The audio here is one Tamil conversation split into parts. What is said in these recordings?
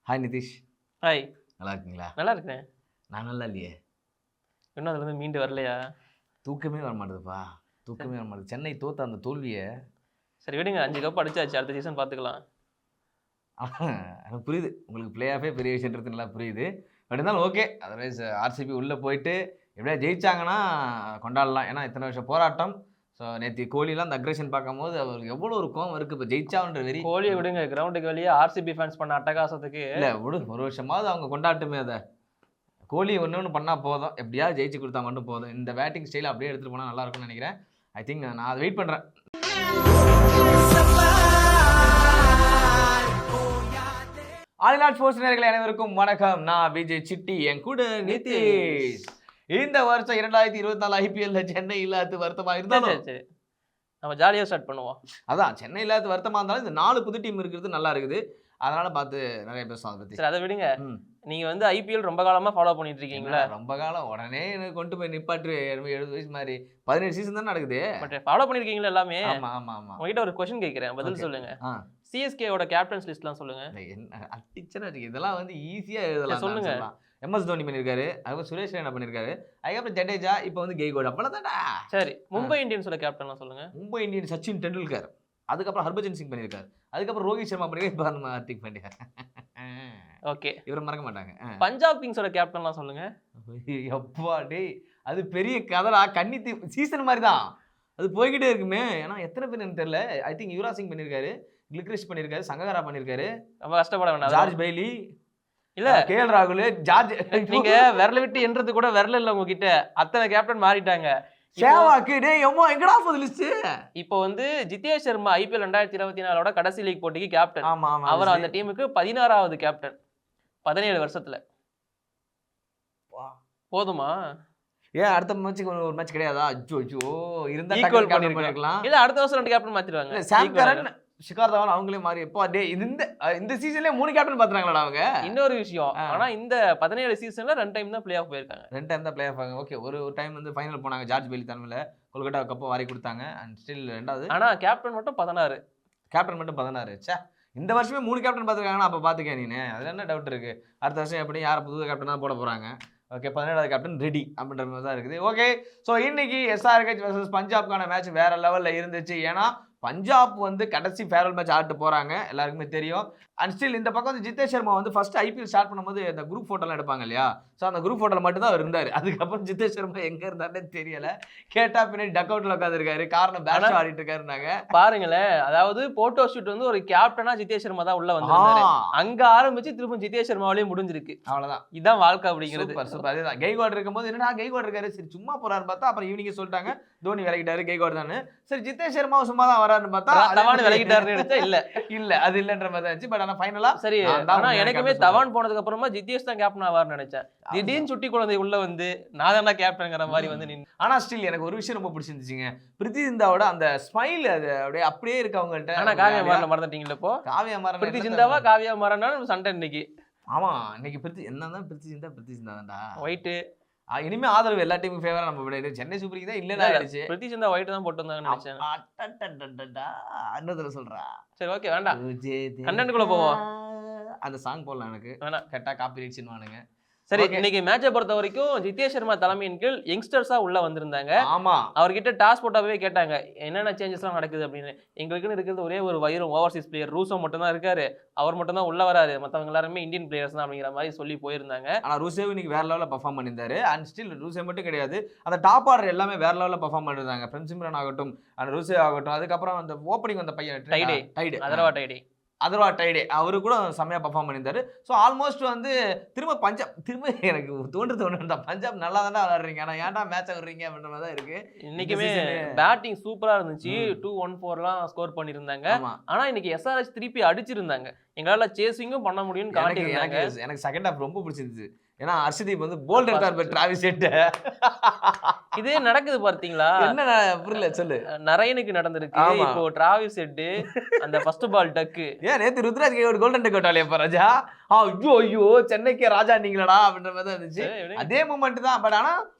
ஹாய் நிதிஷ். ஹாய். நல்லா இருக்கீங்களா? நல்லா இருக்கேன். நான் நல்லா இல்லையே. இன்னும் அதுலேருந்து மீண்டு வரலையா? தூக்கமே வர மாட்டேதுப்பா. தூக்கமே வர மாட்டேது. சென்னை தோத்த அந்த தோல்வியை சரி விடுங்க, 5 கப் அடிச்சாச்சு, அடுத்த சீசன் பார்த்துக்கலாம். எனக்கு புரியுது, உங்களுக்கு பிளே ஆஃபே பெரிய விஷயன்றது நல்லா புரியுது. பட் இருந்தாலும் ஓகே. அதர்வைஸ் ஆர்சிபி உள்ளே போயிட்டு எப்படியா ஜெயிச்சாங்கன்னா கொண்டாடலாம். ஏன்னா இத்தனை வருஷம் போராட்டம். ஸோ நேற்று கோலிலாம் அந்த அக்ரெஷன் பார்க்கும்போது அவருக்கு எவ்வளோ ஒரு கோவம் இருக்குது. இப்போ ஜெயிச்சான்ற வெறி. கோலியை விடுங்க, கிரவுண்டுக்கு வெளியே ஆர்சிபி ஃபேன்ஸ் பண்ண அட்டகாசத்துக்கு இல்லை விடு, ஒரு வருஷமாவது அவங்க கொண்டாட்டுமே. அதை கோலி ஒன்று பண்ணால் போதும், எப்படியாவது ஜெயிச்சு கொடுத்தா மட்டும் போதும். இந்த பேட்டிங் ஸ்டைல் அப்படியே எடுத்துகிட்டு போனால் நல்லா இருக்கும்னு நினைக்கிறேன். ஐ திங்க் நான் அதை வெயிட் பண்ணுறேன். ஆலிநாட் ஸ்போர்ட்ஸ் நேயர்களே அனைவருக்கும் வணக்கம். நான் விஜய் சிட்டி, என் கூட நிதிஷ். இந்த வருஷம் 2024 IPL சென்னை இல்லாத வருத்தமா இருந்தாலும் சரி நம்ம ஜாலியாக ஸ்டார்ட் பண்ணுவோம். அதான் சென்னை இல்லாத வருத்தமா இருந்தாலும் இந்த 4 புது டீம் இருக்கிறது நல்லா இருக்குது. அதனால பார்த்து நிறைய பேசுவோம் அதை பற்றி. சரி அதை விடுங்க. நீங்க வந்து IPL ரொம்ப காலமா ஃபாலோ பண்ணிட்டு இருக்கீங்களா? ரொம்ப காலம். உடனே எனக்கு கொண்டு போய் நிப்பாட்டு 70 வயசு மாதிரி 17 சீசன் தான் நடக்குது. பட் ஃபாலோ பண்ணிருக்கீங்களா எல்லாமே? ஆமா ஆமா ஆமா. உங்ககிட்ட ஒரு क्वेश्चन கேட்கிறேன், பதில் சொல்லுங்க. CSKவோட கேப்டன்ஸ் லிஸ்ட்லாம் சொல்லுங்க. இதெல்லாம் வந்து ஈஸியா எழுதலாம். சொல்லுங்க. MS தோனி பண்ணிருக்காரு, அதுக்கப்புறம் சுரேஷ் ரெய்னா பண்ணிருக்காரு, அதுக்கப்புறம் ஜடேஜா, இப்போ வந்து கெய்கோட். அவ்வளவுதான்டா. சரி, மும்பை இந்தியன்ஸோட கேப்டன்லாம் சொல்லுங்க. மும்பை இந்தியன்ஸ் சச்சின் டெண்டுல்கர், அதுக்கப்புறம் ஹர்பஜன் சிங் பண்ணிருக்காரு, அதுக்கப்புறம் ரோஹித் சர்மா பண்ணிருக்காரு, இப்போ நம்ம ஹார்திக் பாண்டியா. ஓகே, இவரை மறக்க மாட்டாங்க. பஞ்சாப் கிங்ஸோட கேப்டன்லாம் சொல்லுங்க. அப்பா டேய், அது பெரிய கதலா, கன்னி சீசன் மாதிரி தான் அது போய்கிட்டே இருக்குமே. ஏன்னா எத்தனை பேர் எனக்கு தெரியல. ஐ திங்க் யுவராஜ் சிங் பண்ணிருக்காரு, கில்கிரிஸ்ட் பண்ணிருக்காரு, சங்ககாரா பண்ணிருக்காரு, ரொம்ப கஷ்டப்பட வேண்டாம். ஜார்ஜ் பெய்லி இல்ல, KL ராகுல், ஜார்ஜ். நீங்க விரல விட்டு என்றது கூட விரல இல்ல உங்ககிட்ட. அத்தனை கேப்டன் மாறிட்டாங்க. சேவாக்கு டேய் அம்மா எங்கடா போகுது லிஸ்ட்? இப்போ வந்து ஜிதேஷ் சர்மா IPL 2024ஓட கடைசி லீக் போட்டிக்கு கேப்டன். ஆமா ஆமா. அவர் அந்த டீமுக்கு 16வது கேப்டன் 17 வருஷத்துல. போதுமா? ஏன் அடுத்த மேட்சுக்கு ஒரு மேட்ச் கிடையாதா? அச்சோ அச்சோ, இருந்தா ஈக்குவல் டக்கல் பண்ணிருக்கலாம். இல்ல அடுத்த வருஷம் 2 கேப்டன் மாத்திடுவாங்க. சாம் கரன், ஷிகார் தவான் அவங்களே மாறி. எப்போ டே இந்த சீசன்லயே 3 கேப்டன் பாத்துறாங்களாடா அவங்க. இன்னொரு விஷயம், ஆனா இந்த 17 சீசன்ல 2 டைம் தான் பிளே ஆஃப் போயிருக்காங்க. 2 டைம் தான் பிளே ஆஃப் ஆங்க. ஓகே, ஒரு டைம் வந்து ஃபைனல் போனாங்க, ஜார்ஜ் பெய்லி தலைமையில கொல்கட்டா கப்பை வாரி கொடுத்தாங்க. அண்ட் ஸ்டில் ரெண்டாவது. ஆனா கேப்டன் மட்டும் 16. கேப்டன் மட்டும் 16. சே, இந்த வருஷமே 3 கேப்டன் பார்த்துருக்காங்கன்னா அப்போ பார்த்துக்க நீனு. அதில் என்ன டவுட் இருக்குது? அடுத்த வருஷம் எப்படி யார் புது கேப்டனாக போட போகிறாங்க? ஓகே, 17வது கேப்டன் ரெடி அப்படின்ற மாதிரி தான் இருக்குது. ஓகே, ஸோ இன்னைக்கு SRH vs பஞ்சாப்கான மேட்ச் வேற லெவலில் இருந்துச்சு. ஏன்னா பஞ்சாப் வந்து கடைசி ஃபேர்வெல் மேட்ச் ஆட்டு போகிறாங்க, எல்லாருக்குமே தெரியும். அண்ட் ஸ்டில் இந்த பக்கம் வந்து ஜிதேஷ் சர்மா வந்து ஃபர்ஸ்ட் IPL ஸ்டார்ட் பண்ணும்போது அந்த குரூப் ஃபோட்டோலாம் எடுப்பாங்க இல்லையா? ஸோ அந்த குரூப் ஃபோட்டோவில் மட்டும்தான் அவர் இருந்தார். அதுக்கப்புறம் ஜிதேஷ் சர்மா எங்கே இருந்தாருன்னே தெரியல. கேட்டா பின்னாடி டக் அவுட்டில் உட்காந்துருக்காரு, காரணம் பேட்ஸ் ஆடிட்டு இருக்காருனாங்க. பாருங்களேன், அதாவது போட்டோ ஷூட் வந்து ஒரு கேப்டனா ஜிதேஷ் சர்மா தான் உள்ள வந்திருந்தாரு. அங்க ஆரம்பிச்சு திரும்ப ஜிதேஷ் சர்மாவிலேயே முடிஞ்சிருக்கு. அவ்வளவுதான், இதான் வாழ்க்கை அப்படிங்கிறது. சூப்பர். அதேதான் கெய்கோட் இருக்கும்போது என்னடா கெய்கோட் இருக்காரு, சரி சும்மா போறாருன்னு பார்த்தா அப்புறம் ஈவினிங்கே சொல்லிட்டாங்க தோனி விலகிட்டாரு, கெய்கோட் தானே. சரி ஜிதேஷ் சர்மாவும் சும்மா தான் வராருன்னு பார்த்தா தவான் விலகிட்டாருன்னு நினைச்சா இல்ல அது இல்லன்ற மாதிரி இருந்துச்சு. பட் ஆனா ஃபைனலா சரி. ஆனா எனக்குமே தவான் போனதுக்கு அப்புறமா ஜிதேஷ் தான் கேப்டன் ஆவார்னு நினைச்சேன். திடீர்னு சுட்டி குழந்தை உள்ள வந்து நான் தான் கேப்டன்ங்கிற மாதிரி வந்து நின்று. ஆனா ஸ்டில் எனக்கு ஒரு விஷயம் ரொம்ப பிடிச்சிருந்துச்சுங்க, பிரித்தி சிந்தாவோட அந்த ஸ்மைல். அது அப்படியே இருக்கு அவங்கள்ட்ட. ஆனா காவியா மாறன மறந்துட்டீங்களா? இப்போ காவியா மாறன, பிரித்தி சிந்தாவா காவியா மாறனாலும் சண்டை இன்னைக்கு. ஆமா, இன்னைக்கு பிரித்தி என்னதான் பிரித்தி சிந்தா தான்டா ஒயிட். இனிமே ஆதரவு எல்லா டீமுக்கும் ஃபேவரா நம்ம விட. சென்னை சூப்பர் கிங் தான் இல்லைன்னா ஆயிடுச்சு. பிரித்தி சிந்தா ஒயிட் தான் போட்டுருந்தாங்கன்னு நினைச்சேன். அன்னதுல சொல்றா. சரி ஓகே, வேண்டாம், கண்டென்ட்குள்ள போவோம். அந்த சாங் போடலாம், எனக்கு வேணாம், கேட்டா காப்பி ரைட்ஸ்னு வானுங்க. சரி, இன்னைக்கு மேட்சை பொறுத்த வரைக்கும் ஜிதேஷ் சர்மா தலைமையின் கீழ் யங்ஸ்டர்ஸா உள்ள வந்திருந்தாங்க. ஆமா, அவர்கிட்ட டாஸ் போட்டாவே கேட்டாங்க என்னென்ன சேஞ்சஸ்லாம் நடக்குது அப்படின்னு. எங்களுக்குன்னு இருக்கிறது ஒரே ஒரு வயிறும் ஓவர்சீஸ் பிளேயர் ரூசோ மட்டும் தான் இருக்காரு, அவர் மட்டும் தான் உள்ள வராரு, மற்றவங்க எல்லாருமே இந்தியன் பிளேயர்ஸ் தான் அப்படிங்கிற மாதிரி சொல்லி போயிருந்தாங்க. ஆனா ரூசேவ் இன்னைக்கு வேற லெவலில் பர்ஃபார்ம் பண்ணியிருந்தாரு. அண்ட் ஸ்டில் ரூசேவ் மட்டும் கிடையாது, அந்த டாப் ஆர்டர் எல்லாமே வேற லெவலில் பர்ஃபார்ம் பண்ணிருந்தாங்க. பிரின்ஸ் இம்ரான் ஆகட்டும், அந்த ரூசேவ் ஆகட்டும், அதுக்கப்புறம் அந்த ஓப்பனிங் வந்த பையன் அதர்வா டைடே அவரு கூட செம்மையா பர்ஃபார்ம் பண்ணியிருந்தாரு. ஸோ ஆல்மோஸ்ட் வந்து திரும்ப எனக்கு தோன்று பஞ்சாப் நல்லா தானே விளையாடுறீங்க, ஆனால் ஏன்டா மேட்ச் விடுறீங்க அப்படின்ற மாதிரி தான் இருக்கு. இன்னைக்குமே பேட்டிங் சூப்பரா இருந்துச்சு, 214லாம் ஸ்கோர் பண்ணியிருந்தாங்க. ஆனா இன்னைக்கு SRH திருப்பி அடிச்சிருந்தாங்க, எங்களால சேசிங்கும் பண்ண முடியும்னு காட்டியிருந்தாங்க. எனக்கு செகண்ட் ஹாஃப் ரொம்ப பிடிச்சிருந்துச்சு. ஏன்னா ஹர்ஷதீப் வந்து போல்ட் எடுத்தார் டிராவிஸ் ஹெட். இதே நடக்குது பார்த்தீங்களா? என்ன புரியல, சொல்லு. நரேனுக்கு நடந்திருக்கு, இப்போ டிராவிஸ் ஹெட் அந்த ஃபர்ஸ்ட் பால் டக்கு. ஏன் நேத்து ருத்ராஜ் ஒரு கோல்டன் டக் அவுட் ஆலியா ராஜா? ஐயோ சென்னைக்கே ராஜா நீங்களடா அப்படின்ற மாதிரி தான் இருந்துச்சு. அதே மூமெண்ட் தான். பட் ஆனா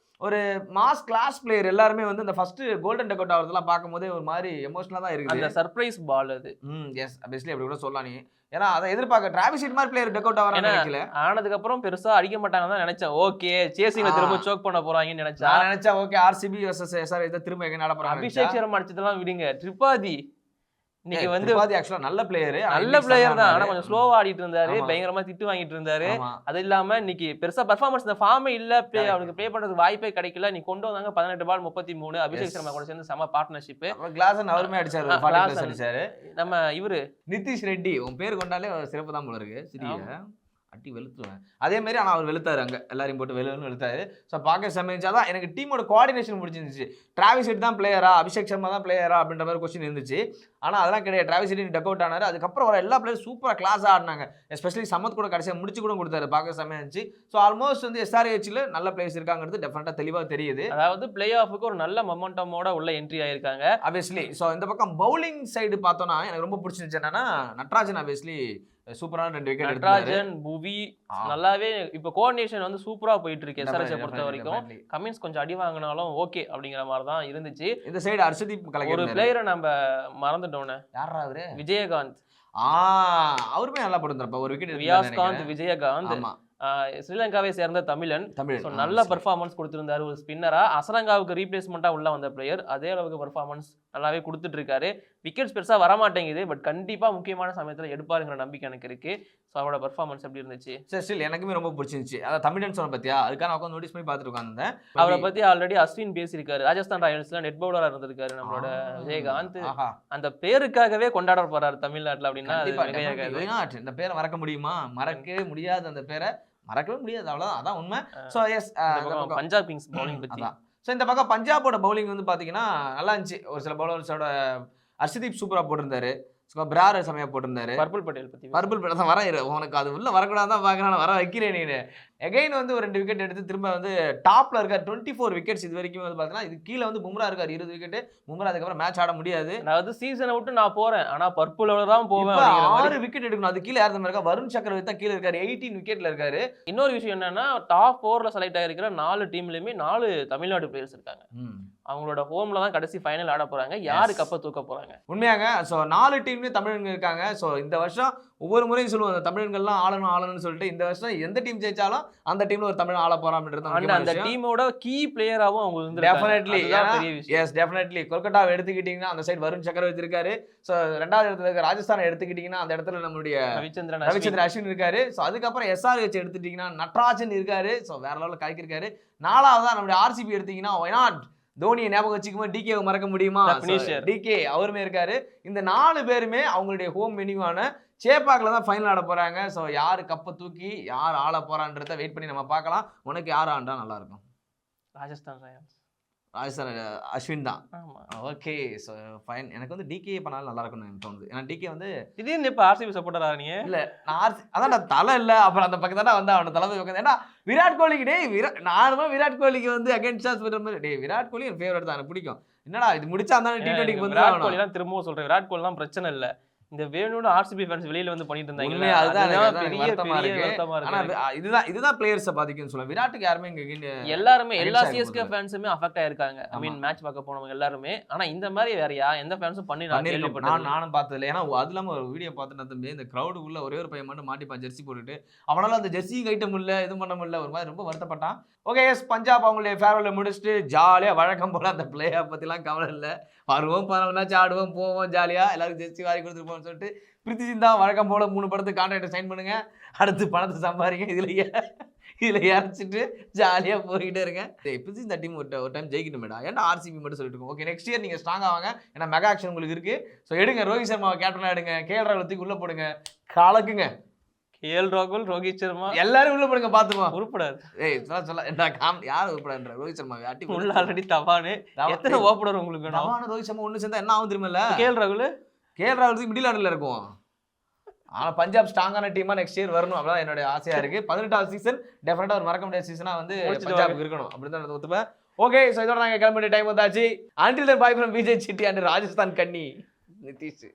ஒரு மாஸ் கிளாஸ் பிளேயர் எல்லாருமே வந்து இந்த ஃபர்ஸ்ட் கோல்டன் டக் அவுட் ஆகிறதுலாம் பார்க்கும்போதே ஒரு மாதிரி எமோஷனலாக தான் இருக்குது. அந்த சர்ப்ரைஸ் பால் அது. எஸ் பெஸ்ட்லி அப்படி கூட சொல்லலாம் நீ. ஏன்னா அதை எதிர்பார்க்க டிராவிஸ் ஹெட் மாதிரி பிளேயர் டக் அவுட் ஆகிறான்னு நினைக்கல. ஆனதுக்கு அப்புறம் பெருசா அடிக்க மாட்டாங்கன்னு தான் நினைச்சேன். ஓகே சேசிங்ல திரும்ப சோக் பண்ண போறாங்கன்னு நினைச்சா. நான் நினைச்சேன் ஓகே ஆர்சிபி வெர்சஸ் எஸ்ஆர் இதை திரும்ப எங்க நட போறாங்க. அபிஷேக் சர்மா அடிச்சதெல்லாம் விடுங்க. திரிபாதி இன்னைக்கு வந்து ஆக்சுவலா நல்ல பிளேயர் தான். ஆனா கொஞ்சம் ஸ்லோவா ஆடிட்டு இருந்தாரு, பயங்கரமா திட்டு வாங்கிட்டு இருந்தாரு. அது இல்லாம இன்னைக்கு பெருசா பெர்ஃபார்மன்ஸ் இந்த ஃபார்மே இல்ல, அவனுக்கு ப்ளே பண்றதுக்கு வாய்ப்பே கிடைக்கல. நீ கொண்டு வந்தாங்க 18 பால் 33. அபிஷேக் சர்மா கூட சேர்ந்து செம பார்ட்னர்ஷிப். கிளாசன் அவருமே அடிச்சாரு, 40 அடிச்சாரு. நம்ம இவரு நிதிஷ் ரெட்டி உன் பேர் கொண்டாலே சிறப்பு தான் போல இருக்கு. சரியா அட்டி வெளுத்துவேன் அதே மாதிரி. ஆனால் அவர் வெளுத்தாரு, அங்கே எல்லாரையும் போட்டு வெளுத்தாரு. ஸோ பார்க்க சமைச்சாதான் எனக்கு டீமோட கோஆர்டினேஷன் முடிச்சிருந்துச்சு. டிராவிஸ் ஹெட் தான் பிளேயரா, அபிஷேக் சர்மா தான் பிளேயரா அப்படின்ற மாதிரி கொஸ்டின் இருந்துச்சு. ஆனால் அதெல்லாம் கிடையாது. டிராவிஸ் ஹெட் டக் அவுட் ஆனார். அதுக்கப்புறம் வர எல்லா பிளேயரும் சூப்பராக கிளாஸாக ஆடினாங்க. எஸ்பெஷலி சமத் கூட கடைசியாக முடிச்சு கூட கொடுத்தாரு, பார்க்க சமைச்சு. ஸோ ஆல்மோஸ்ட் வந்து எஸ்ஆர்ஹெச்சில் நல்ல பிளேயர்ஸ் இருக்காங்கிறது டெஃபினட்டாக தெளிவாக தெரியுது. அதாவது பிளே ஆஃபுக்கு ஒரு நல்ல மொமெண்டமோட உள்ள என்ட்ரி ஆயிருக்காங்க ஆப்வியஸ்லி. ஸோ இந்த பக்கம் பவுலிங் சைடு பார்த்தோன்னா எனக்கு ரொம்ப பிடிச்சிருந்துச்சு என்னன்னா, நட்ராஜன் ஆப்வியஸ்லி சூப்பரான 2 விக்கெட் நட்ராஜன், புவி நல்லாவே இப்போ கோஆர்டினேஷன் வந்து சூப்பரா போயிட்டு இருக்கு. எஸ்ஆர்ஹெச் பொறுத்த வரைக்கும் கமின்ஸ் கொஞ்சம் அடி வாங்கினாலும் ஓகே அப்படிங்கிற மாதிரி தான் இருந்துச்சு. இந்த சைடு ஹர்ஷதீப் ஒரு பிளேயரை நம்ம மறந்துட்டோன்னே. யாரா அவரு? விஜயகாந்த். அவருமே நல்லா போட்டுருந்தாருப்பா ஒரு விக்கெட். வியாஸ்காந்த் விஜயகாந்த் ஸ்ரீலங்காவை சேர்ந்த தமிழன். நல்ல பெர்ஃபார்மன்ஸ் கொடுத்திருந்தாரு ஒரு ஸ்பின்னரா. அசரங்காவுக்கு ரீப்ளேஸ்மெண்டா உள்ள வந்த பிளேயர் அதே அளவுக்கு பெர்ஃபார்மன்ஸ் நல்லாவே கொடுத்துட்டு இருக்காரு. விக்கெட்ஸ் பெருசா வரமாட்டேங்குது, பட் கண்டிப்பா முக்கியமான சமயத்துல எடுப்பாருங்கிற நம்பிக்கை எனக்கு இருக்கு. ஸோ அவரோட பெர்ஃபார்மன்ஸ் எப்படி இருந்துச்சு? சரி ஸ்டில் எனக்குமே ரொம்ப பிடிச்சிருந்துச்சு. அதாவது தமிழன் சொன்ன பத்தியா, அதுக்கான உட்காந்து நோட்டீஸ் பண்ணி பார்த்துட்டு உட்காந்துருந்தேன். அவரை பத்தி ஆல்ரெடி அஸ்வின் பேசியிருக்காரு. ராஜஸ்தான் ராயல்ஸ்ல நெட் பவுலரா இருந்திருக்காரு நம்மளோட விஜயகாந்த். அந்த பேருக்காகவே கொண்டாட போறாரு தமிழ்நாட்டுல அப்படின்னா இந்த பேரை மறக்க முடியுமா? மறக்கவே முடியாது, அந்த பேரை மறக்கவே முடியாது, அவ்வளவுதான், அதான் உண்மை. So as Punjab Kings bowling பத்தி. ஸோ இந்த பக்கம் பஞ்சாபோட பவுலிங் வந்து பார்த்தீங்கன்னா நல்லா இருந்துச்சு. ஒரு சில பவுலர்ஸோட ஹர்ஷதீப் சூப்பராக போட்டிருந்தாரு, பிரார் செமையாக போட்டிருந்தாரு. பர்பிள் பட்டேல் பற்றி பர்பிள் பட்டேல் தான் வர உனக்கு அது உள்ள வரக்கூடாது தான் பார்க்குறேன், நான் வர வைக்கிறேன். நீ எகைன் வந்து ஒரு 2 விக்கெட் எடுத்து திரும்ப வந்து டாப்ல இருக்கார். 24 விக்கெட்ஸ் இது வரைக்கும் வந்து பார்த்தீங்கன்னா. இது கீழே வந்து பும்ரா இருக்கார் 20 விக்கெட். பும்ரா அதுக்கப்புறம் மேட்ச் ஆட முடியாது. அதாவது சீசனை விட்டு நான் போறேன், ஆனா பர்பிளோட தான் போவேன். 6 விக்கெட் எடுக்கணும். அது கீழே யாரும் இருக்கா? வருண் சக்கரவர்த்தி தான் கீழே இருக்காரு, 18 விக்கெட்ல இருக்காரு. இன்னொரு விஷயம் என்னன்னா, டாப் 4ல செலக்ட் ஆகிருக்கிற 4 டீம்லயுமே 4 தமிழ்நாடு பிளேயர்ஸ் இருக்காங்க. அவங்களோட ஹோம்ல தான் கடைசி ஃபைனல் ஆட போறாங்க. யாரு கப்ப தூக்க போறாங்க? உண்மையாங்க. ஸோ 4 டீம்லயும் தமிழர்கள் இருக்காங்க. ஸோ இந்த வருஷம் ஒவ்வொரு முறையும் சொல்லுவாங்க தமிழர்கள்லாம் ஆளணும்னு சொல்லிட்டு. இந்த வருஷம் எந்த டீம் ஜெயிச்சாலும் அந்த டீம்ல ஒரு தமிழ் ஆள போறோம் அப்படின்றது அந்த டீமோட கீ பிளேயராவும் அவங்க வந்து டெஃபினெட்லி. Yes definitely. கொல்கட்டாவை எடுத்துக்கிட்டீங்கன்னா அந்த சைடு வருண் சக்கரவர்த்தி இருக்காரு. ஸோ 2வது இடத்துல இருக்க ராஜஸ்தானை எடுத்துக்கிட்டீங்கன்னா அந்த இடத்துல நம்மளுடைய ரவிச்சந்திரன் அஸ்வின் இருக்காரு. ஸோ அதுக்கப்புறம் எஸ்ஆர்ஹெச் எடுத்துட்டீங்கன்னா நட்ராஜன் இருக்காரு. ஸோ வேற லெவலில் கலக்கிருக்காரு. 4வதா நம்மளுடைய ஆர்சிபி எடுத்தீங்கன்னா ஒய்நாட் தோனியை ஞாபகம் வச்சுக்கும்போது டிகேவை மறக்க முடியுமா? டிகே அவருமே இருக்காரு. இந்த 4 பேருமே அவங்களுடைய ஹோம் வென்யூவான சேப்பாக்கில் தான் ஃபைனல் ஆட போறாங்க. ஸோ யாரு கப்பை தூக்கி யார் ஆள போறான்றத வெயிட் பண்ணி நம்ம பார்க்கலாம். உனக்கு யார் ஆண்டா நல்லா இருக்கும்? ராஜஸ்தான் ராயல்ஸ். ராஜஸ்தான் அஸ்வின் தான். Okay so fine. எனக்கு வந்து டிகே பண்ணாலும் நல்லா இருக்கும்னு எனக்கு தோணுது. ஏன்னா டிகே வந்து திடீர்னு இப்போ ஆர்சிபி சப்போர்ட்டரா நீங்க? இல்லை நான் அதான் நான் தலை இல்லை, அப்புறம் அந்த பக்கம் தானே வந்து அவனை தளபதி உட்காந்து. ஏன்னா விராட் கோலிக்கு நானுமே விராட் கோலிக்கு வந்து அகேன்ஸ்ட் மாதிரி விராட் கோலி என் ஃபேவரட் தான், எனக்கு பிடிக்கும். என்னடா இது முடிச்சா தான் T20 வந்து விராட் கோலி தான் திரும்பவும் சொல்றேன். விராட் கோலி தான் பிரச்சனை இல்லை. இந்த வேணும்னு ஆர்சிபி ஃபேன்ஸ் வெளியில வந்து பண்ணிட்டு இருந்தாங்க. இதுதான் பிளேயர்ஸை பாதிக்கும்னு சொல்லுவேன். விராட்டுக்கு யாருமே இங்க எல்லாருமே எல்லா சிஎஸ்கே ஃபேன்ஸுமே அஃபெக்ட் ஆயிருக்காங்க. ஐ மீன் மேட்ச் பார்க்க போனவங்க எல்லாருமே. ஆனா இந்த மாதிரி வேறயா எந்த ஃபேன்ஸும் பண்ணி நானும் பார்த்ததில்லை. ஏன்னா அது இல்லாம ஒரு வீடியோ பார்த்துட்டு தம்பி இந்த கிரௌடுக்குள்ள ஒரே ஒரு பையன் மட்டும் மாட்டிப்பான் ஜெர்சி போட்டுட்டு. அவனால அந்த ஜெர்சி கைட்ட முடியல, எதுவும் பண்ண முடியல, ஒரு மாதிரி ரொம்ப வருத்தப்பட்டான். ஓகே எஸ் பஞ்சாப் அவங்களுடைய ஃபேர்வெல்ல முடிச்சுட்டு ஜாலியா வழக்கம் போல அந்த பிளேயை பத்திலாம் கவலை இல்லை. வருவோம் 14 மேட்ச் ஆடுவோம் போவோம் ஜாலியா எல்லாரும் ஜெர்சி வாரி கொடுத்துருப்போம் சொல்லிட்டு பிரித்தி சிந்தா வழக்கம் போல 3 படத்துக்கு கான்ட்ராக்டை சைன் பண்ணுங்க, அடுத்து பணத்தை சம்பாதிங்க, இதுல இறச்சிட்டு ஜாலியா போய்கிட்டே இருங்க. பிரித்தி இந்த டீம் ஒரு டைம் ஜெயிக்கணும் மேடா. ஏன்னா ஆர்சிபி மட்டும் சொல்லிட்டு இருக்கோம். ஓகே நெக்ஸ்ட் இயர் நீங்க ஸ்ட்ராங் ஆவாங்க. ஏன்னா மெகா ஆக்ஷன் உங்களுக்கு இருக்கு. ஸோ எடுங்க ரோஹித் சர்மாவை கேப்டனா எடுங்க, கேஎல் ராகுல் தூக்கி உள்ள போடுங்க, கலக்குங்க. கேஎல் ராகுல் ரோஹித் சர்மா எல்லாரும் உள்ள போடுங்க, பாத்துமா உருப்படாது. யார் உருப்படான்ற? ரோஹித் சர்மா உள்ள ஆல்ரெடி தவானு எத்தனை ஓப்பனர் உங்களுக்கு வேணும்? தவானு ரோஹித் சர்மா ஒண்ணு சேர்ந்தா என்ன ஆகும் தெரியுமில்ல? கேஎல் ராகுல் மிடில் ஆர்டர்ல இருக்கும். ஆனா பஞ்சாப் ஸ்ட்ராங்கான டீமா நெக்ஸ்ட் இயர் வரணும், அப்படிதான் என்னோட ஆசையா இருக்கு. 18வது சீசன் டெஃபினட்டா ஒரு மறக்க முடியாத சீசனா வந்து பஞ்சாப் இருக்கணும் அப்படின்னு ஒத்துப்பேன். ஓகே ஸோ இதோட நாங்கள் கிளம்பிட்டு டைம் வந்தாச்சு. Until then by from Vijay city and Rajasthan கன்னி நிதிஷ்.